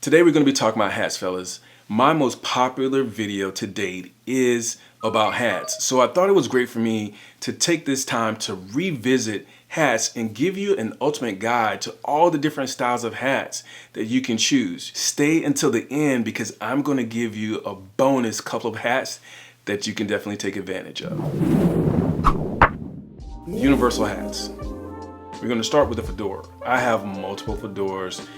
Today we're going to be talking about hats, fellas. My most popular video to date is about hats. So I thought it was great for me to take this time to revisit hats and give you an ultimate guide to all the different styles of hats that you can choose. Stay until the end because I'm going to give you a bonus couple of hats that you can definitely take advantage of. Universal hats. We're going to start with the fedora. I have multiple fedoras.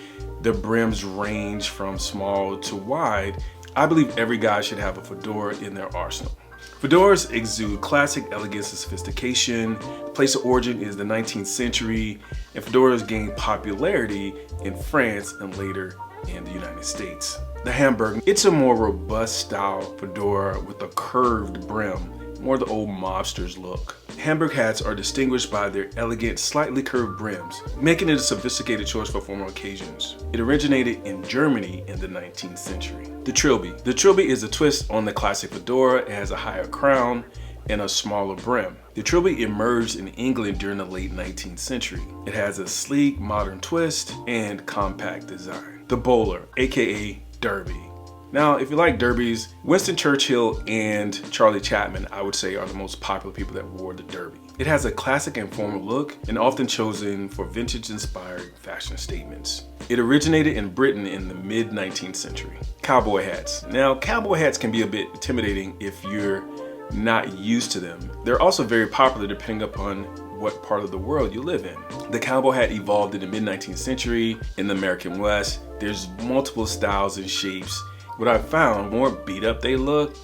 The brims range from small to wide. I believe every guy should have a fedora in their arsenal. Fedoras exude classic elegance and sophistication. The place of origin is the 19th century, and fedoras gained popularity in France and later in the United States. The Hamburg, it's a more robust style fedora with a curved brim, more the old mobster's look. Hamburg hats are distinguished by their elegant, slightly curved brims, making it a sophisticated choice for formal occasions. It originated in Germany in the 19th century. The trilby. The trilby is a twist on the classic fedora. It has a higher crown and a smaller brim. The trilby emerged in England during the late 19th century. It has a sleek, modern twist and compact design. The bowler, aka derby. Now, if you like derbies, Winston Churchill and Charlie Chaplin, I would say, are the most popular people that wore the derby. It has a classic and formal look and often chosen for vintage-inspired fashion statements. It originated in Britain in the mid-19th century. Cowboy hats. Now, cowboy hats can be a bit intimidating if you're not used to them. They're also very popular depending upon what part of the world you live in. The cowboy hat evolved in the mid-19th century in the American West. There's multiple styles and shapes. What I've found, the more beat up they look,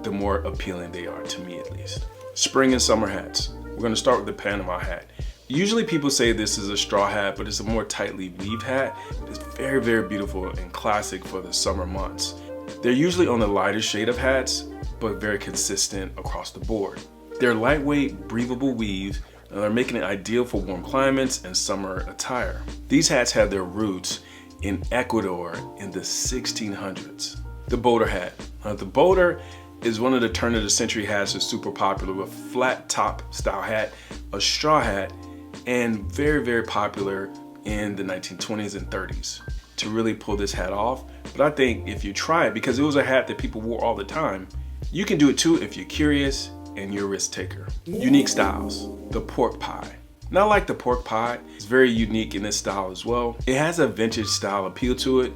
the more appealing they are, to me at least. Spring and summer hats. We're gonna start with the Panama hat. Usually people say this is a straw hat, but it's a more tightly weaved hat. It's very, very beautiful and classic for the summer months. They're usually on the lighter shade of hats, but very consistent across the board. They're lightweight, breathable weaves, and are making it ideal for warm climates and summer attire. These hats have their roots in Ecuador in the 1600s. The boater hat. The boater is one of the turn of the century hats that's super popular, with flat top style hat, a straw hat, and very, very popular in the 1920s and 30s to really pull this hat off. But I think if you try it, because it was a hat that people wore all the time, you can do it too if you're curious and you're a risk taker. Unique styles. The pork pie. Not like the pork pie, it's very unique in this style as well. It has a vintage style appeal to it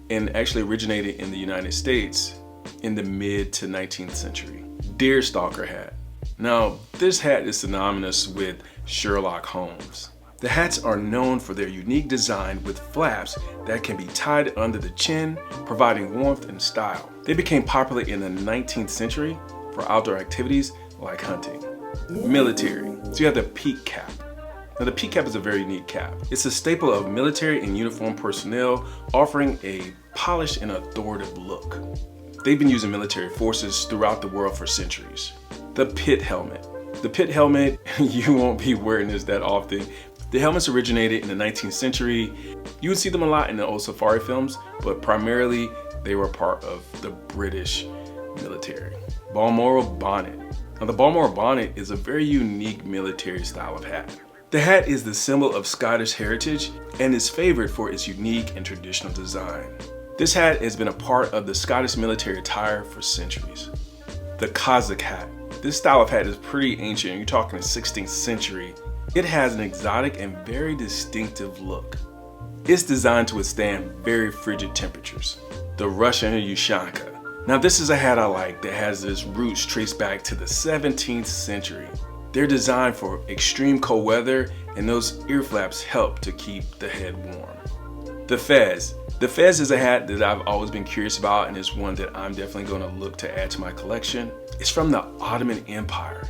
and actually originated in the United States in the mid to 19th century. Deerstalker hat. Now, this hat is synonymous with Sherlock Holmes. The hats are known for their unique design with flaps that can be tied under the chin, providing warmth and style. They became popular in the 19th century for outdoor activities like hunting. Military. So you have the peak cap. Now, the peak cap is a very unique cap. It's a staple of military and uniformed personnel, offering a polished and authoritative look. They've been using military forces throughout the world for centuries. The pit helmet. The pit helmet, you won't be wearing this that often. The helmets originated in the 19th century. You would see them a lot in the old safari films, but primarily they were part of the British military. Balmoral bonnet. Now, the Balmoral bonnet is a very unique military style of hat. The hat is the symbol of Scottish heritage and is favored for its unique and traditional design. This hat has been a part of the Scottish military attire for centuries. The Cossack hat. This style of hat is pretty ancient. You're talking the 16th century. It has an exotic and very distinctive look. It's designed to withstand very frigid temperatures. The Russian Ushanka. Now, this is a hat I like that has its roots traced back to the 17th century. They're designed for extreme cold weather, and those ear flaps help to keep the head warm. The fez. The fez is a hat that I've always been curious about, and it's one that I'm definitely going to look to add to my collection. It's from the Ottoman Empire.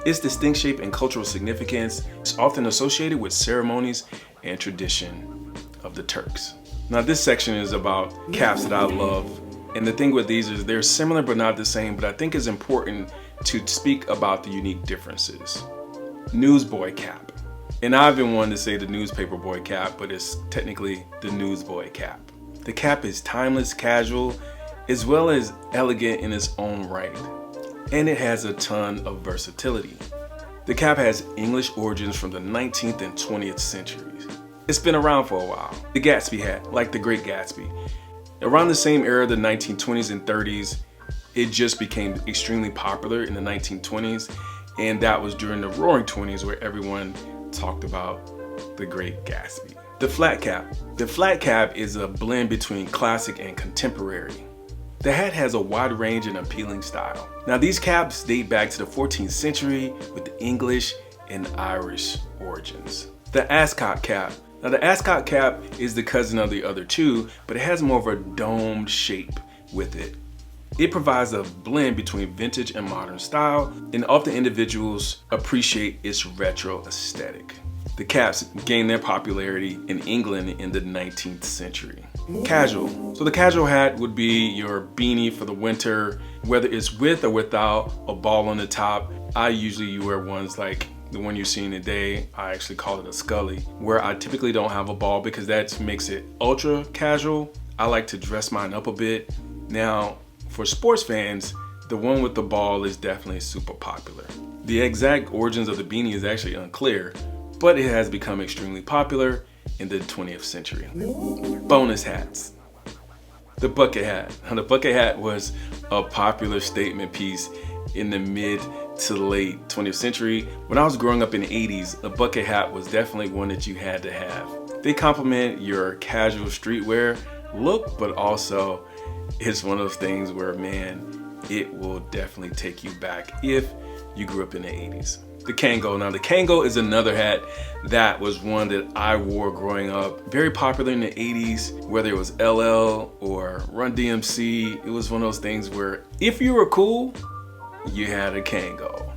Its distinct shape and cultural significance is often associated with ceremonies and tradition of the Turks. Now, this section is about caps that I love, and the thing with these is they're similar but not the same, but I think it's important to speak about the unique differences. Newsboy cap. And I've been wanting to say the newspaper boy cap, but it's technically the newsboy cap. The cap is timeless, casual, as well as elegant in its own right. And it has a ton of versatility. The cap has English origins from the 19th and 20th centuries. It's been around for a while. The Gatsby hat, like the Great Gatsby. Around the same era, the 1920s and 30s, it just became extremely popular in the 1920s, and that was during the Roaring 20s where everyone talked about the Great Gatsby. The flat cap. The flat cap is a blend between classic and contemporary. The hat has a wide range and appealing style. Now these caps date back to the 14th century with English and Irish origins. The ascot cap. Now the ascot cap is the cousin of the other two, but it has more of a domed shape with it. It provides a blend between vintage and modern style, and often individuals appreciate its retro aesthetic. The caps gained their popularity in England in the 19th century. Casual. So the casual hat would be your beanie for the winter, whether it's with or without a ball on the top. I usually wear ones like the one you're seeing today. I actually call it a Scully, where I typically don't have a ball because that makes it ultra casual. I like to dress mine up a bit. Now, for sports fans, the one with the ball is definitely super popular. The exact origins of the beanie is actually unclear, but it has become extremely popular in the 20th century. Bonus hats. The bucket hat. The bucket hat was a popular statement piece in the mid to late 20th century. When I was growing up in the 80s, a bucket hat was definitely one that you had to have. They complement your casual streetwear look, but also it's one of those things where, man, it will definitely take you back if you grew up in the 80s. The Kango. Now the Kango is another hat that was one that I wore growing up. Very popular in the 80s, whether it was LL or Run DMC. It was one of those things where if you were cool, you had a Kango.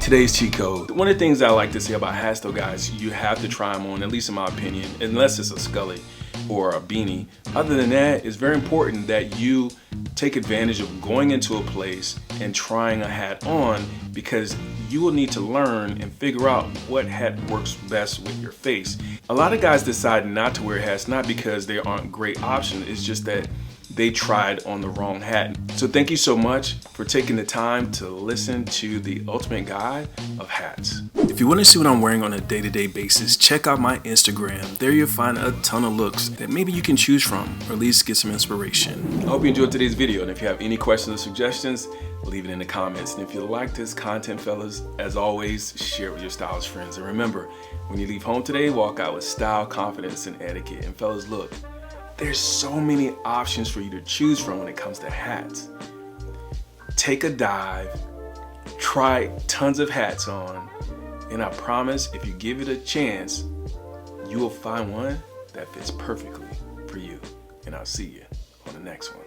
Today's cheat code. One of the things I like to say about hats though, guys, you have to try them on, at least in my opinion, unless it's a Scully or a beanie. Other than that, it's very important that you take advantage of going into a place and trying a hat on, because you will need to learn and figure out what hat works best with your face. A lot of guys decide not to wear hats, not because they aren't great options, it's just that they tried on the wrong hat. So thank you so much for taking the time to listen to the ultimate guide of hats. If you want to see what I'm wearing on a day-to-day basis, check out my Instagram. There you'll find a ton of looks that maybe you can choose from, or at least get some inspiration. I hope you enjoyed today's video, and if you have any questions or suggestions, leave it in the comments. And if you like this content, fellas, as always, share it with your stylish friends. And remember, when you leave home today, walk out with style, confidence, and etiquette. And fellas, look, there's so many options for you to choose from when it comes to hats. Take a dive, try tons of hats on, and I promise if you give it a chance, you will find one that fits perfectly for you. And I'll see you on the next one.